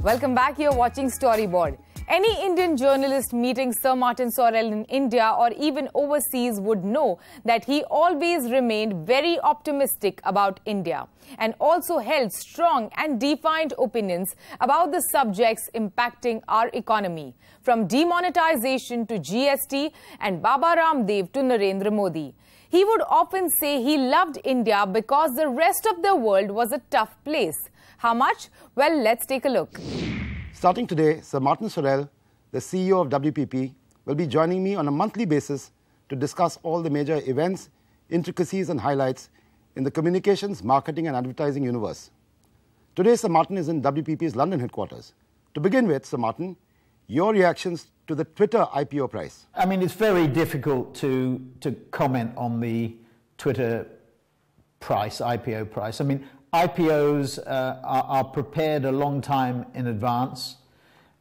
Welcome back. You're watching Storyboard. Any Indian journalist meeting Sir Martin Sorrell in India or even overseas would know that he always remained very optimistic about India and also held strong and defined opinions about the subjects impacting our economy, from demonetization to GST and Baba Ramdev to Narendra Modi. He would often say he loved India because the rest of the world was a tough place. How much? Well, let's take a look. Starting today, Sir Martin Sorrell, the CEO of WPP, will be joining me on a monthly basis to discuss all the major events, intricacies and highlights in the communications, marketing and advertising universe. Today, Sir Martin is in WPP's London headquarters. To begin with, Sir Martin, your reactions to the Twitter IPO price. I mean, it's very difficult to comment on the Twitter price, IPO price. I mean, IPOs are prepared a long time in advance.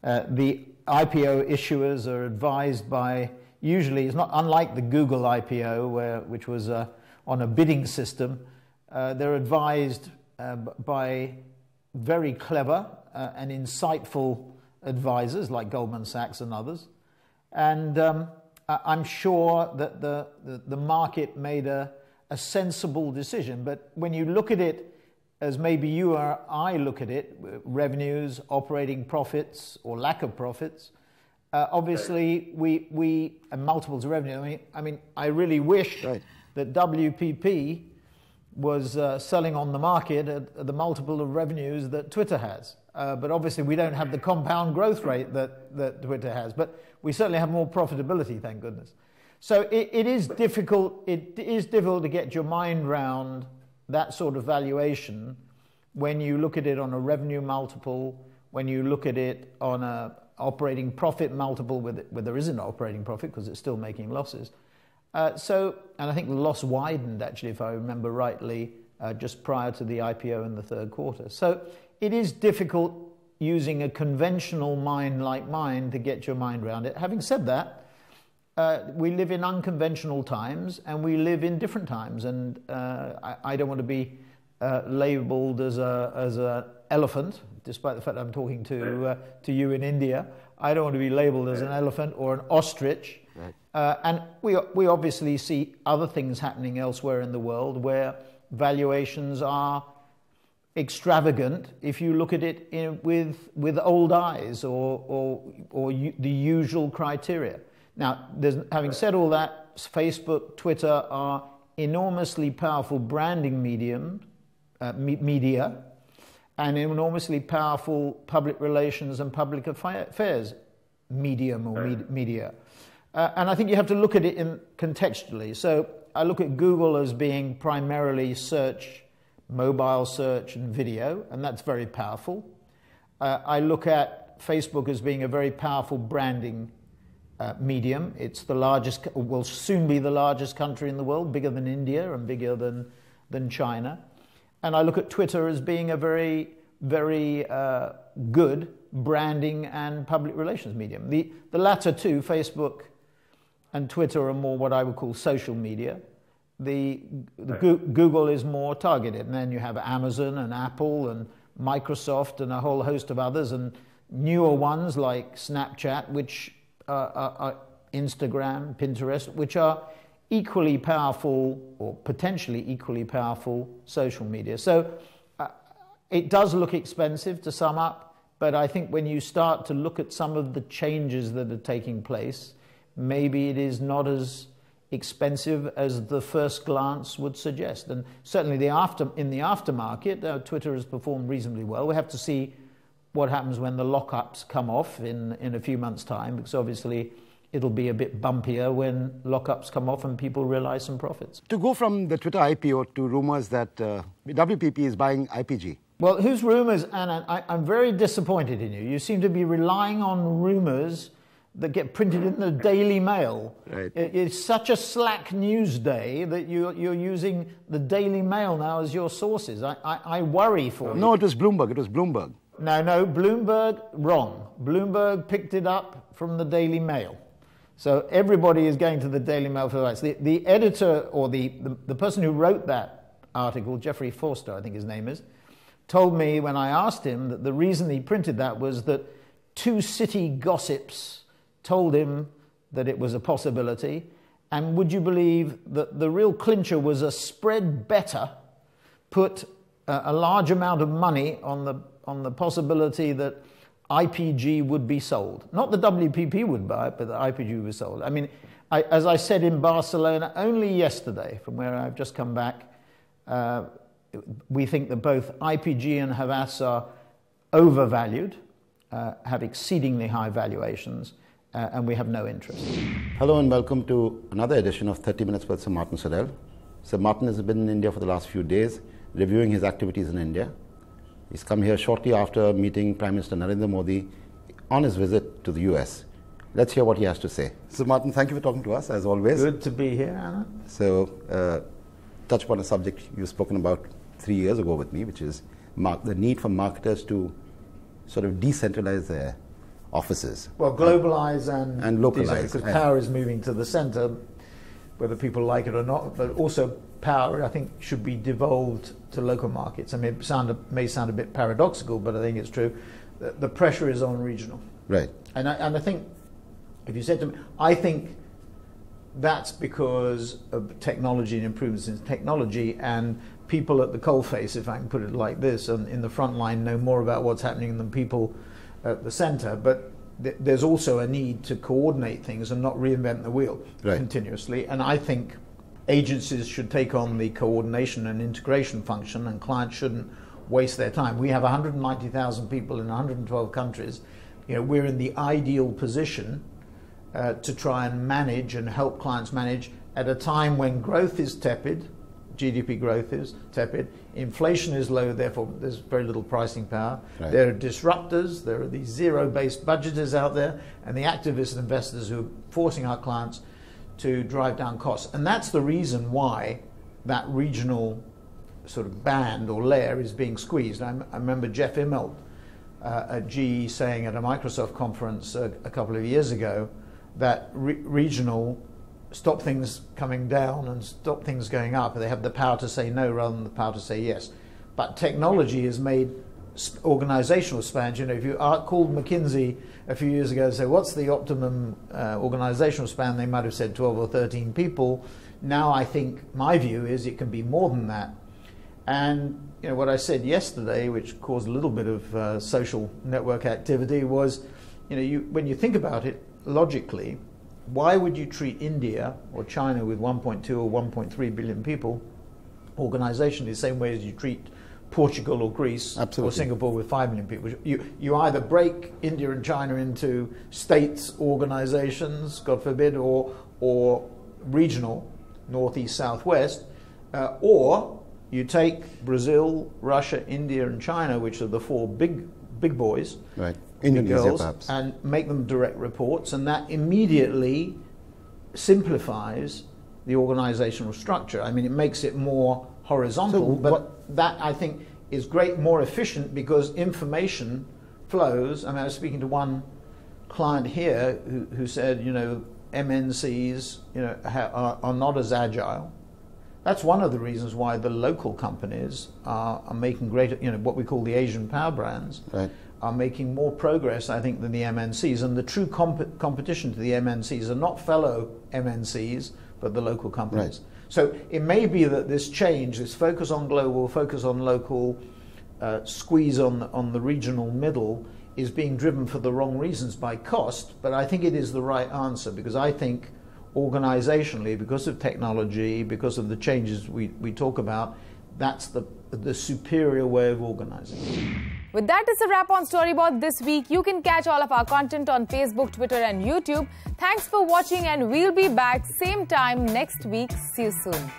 The IPO issuers are advised by, usually, it's not unlike the Google IPO, which was on a bidding system. They're advised by very clever and insightful advisors like Goldman Sachs and others. And I'm sure that the market made a sensible decision. But when you look at it, as maybe you or I look at it, revenues, operating profits, or lack of profits, obviously and multiples of revenue. I mean, I really wish that WPP was selling on the market at the multiple of revenues that Twitter has. But obviously we don't have the compound growth rate that Twitter has. But we certainly have more profitability, thank goodness. So it is difficult. It is difficult to get your mind round that sort of valuation when you look at it on a revenue multiple, when you look at it on a operating profit multiple where there isn't an operating profit because it's still making losses. And I think the loss widened actually, if I remember rightly, just prior to the IPO in the third quarter. So it is difficult using a conventional mind like mine to get your mind around it. Having said that, we live in unconventional times and we live in different times, and I don't want to be labelled as an elephant, despite the fact I'm talking to you in India. I don't want to be labelled as an elephant or an ostrich. And we obviously see other things happening elsewhere in the world where valuations are extravagant if you look at it with old eyes or the usual criteria. Now, having said all that, Facebook, Twitter are enormously powerful branding media and enormously powerful public relations and public affairs medium or media. And I think you have to look at it contextually. So I look at Google as being primarily search, mobile search and video, and that's very powerful. I look at Facebook as being a very powerful branding medium. It's the largest, will soon be the largest country in the world, bigger than India and bigger than China. And I look at Twitter as being a very, very good branding and public relations medium. The latter two, Facebook and Twitter, are more what I would call social media. Google is more targeted, and then you have Amazon and Apple and Microsoft and a whole host of others, and newer ones like Snapchat, which are Instagram, Pinterest, which are equally powerful or potentially equally powerful social media. So it does look expensive to sum up, but I think when you start to look at some of the changes that are taking place, maybe it is not as expensive as the first glance would suggest. And certainly in the aftermarket, Twitter has performed reasonably well. We have to see what happens when the lockups come off in a few months' time, because obviously it'll be a bit bumpier when lockups come off and people realize some profits. To go from the Twitter IPO to rumors that WPP is buying IPG. Well, whose rumors, Anna? I'm very disappointed in you. You seem to be relying on rumors that get printed in the Daily Mail. Right. It's such a slack news day that you're using the Daily Mail now as your sources. I worry for you. No, it was Bloomberg. It was Bloomberg. No, Bloomberg, wrong. Bloomberg picked it up from the Daily Mail. So everybody is going to the Daily Mail for the rights. The editor, or the person who wrote that article, Jeffrey Forster, I think his name is, told me when I asked him that the reason he printed that was that 2 city gossips told him that it was a possibility. And would you believe that the real clincher was a spread better, put a large amount of money on the possibility that IPG would be sold. Not the WPP would buy it, but the IPG was sold. I mean, as I said in Barcelona only yesterday, from where I've just come back, we think that both IPG and Havas are overvalued, have exceedingly high valuations, and we have no interest. Hello and welcome to another edition of 30 Minutes with Sir Martin Sorrell. Sir Martin has been in India for the last few days, reviewing his activities in India. He's come here shortly after meeting Prime Minister Narendra Modi on his visit to the US. Let's hear what he has to say. Sir Martin, thank you for talking to us, as always. Good to be here, Anna. So, touch upon a subject you've spoken about 3 years ago with me, which is the need for marketers to sort of decentralize their offices. Well, globalize and localize. Because power is moving to the center, whether people like it or not, but also power, I think, should be devolved to local markets. I mean, it may sound a bit paradoxical, but I think it's true. The pressure is on regional. Right. And I think, if you said to me, I think that's because of technology and improvements in technology, and people at the coalface, if I can put it like this, and in the front line know more about what's happening than people at the center. But there's also a need to coordinate things and not reinvent the wheel continuously. And I think agencies should take on the coordination and integration function, and clients shouldn't waste their time. We have 190,000 people in 112 countries. You know, we're in the ideal position to try and manage and help clients manage at a time when growth is tepid, GDP growth is tepid, inflation is low, therefore there's very little pricing power. Right. There are disruptors, there are these zero-based budgeters out there, and the activist investors who are forcing our clients to drive down costs. And that's the reason why that regional sort of band or layer is being squeezed. I remember Jeff Immelt at GE saying at a Microsoft conference a couple of years ago that regional stop things coming down and stop things going up. They have the power to say no rather than the power to say yes. But technology has made organizational spans. You know, if you called McKinsey a few years ago and say, what's the optimum organizational span? They might have said 12 or 13 people. Now I think my view is it can be more than that. And you know, what I said yesterday, which caused a little bit of social network activity, was, you know, when you think about it logically, why would you treat India or China with 1.2 or 1.3 billion people organizationally the same way as you treat Portugal or Greece or Singapore with 5 million people? You either break India and China into states, organizations, God forbid, or regional, northeast, southwest, or you take Brazil, Russia, India, and China, which are the 4 big boys, right, Indonesia girls, perhaps, and make them direct reports, and that immediately simplifies the organizational structure. I mean, it makes it more horizontal, but that, I think, is more efficient, because information flows. I mean, I was speaking to one client here who said, you know, MNCs, you know, are not as agile. That's one of the reasons why the local companies are making greater, you know, what we call the Asian power brands, right, are making more progress, I think, than the MNCs. And the true competition to the MNCs are not fellow MNCs, but the local companies. Right. So it may be that this change, this focus on global, focus on local, squeeze on the regional middle, is being driven for the wrong reasons by cost. But I think it is the right answer, because I think organizationally, because of technology, because of the changes we talk about, that's the superior way of organizing. With that, it's a wrap on Storyboard this week. You can catch all of our content on Facebook, Twitter, and YouTube. Thanks for watching, and we'll be back same time next week. See you soon.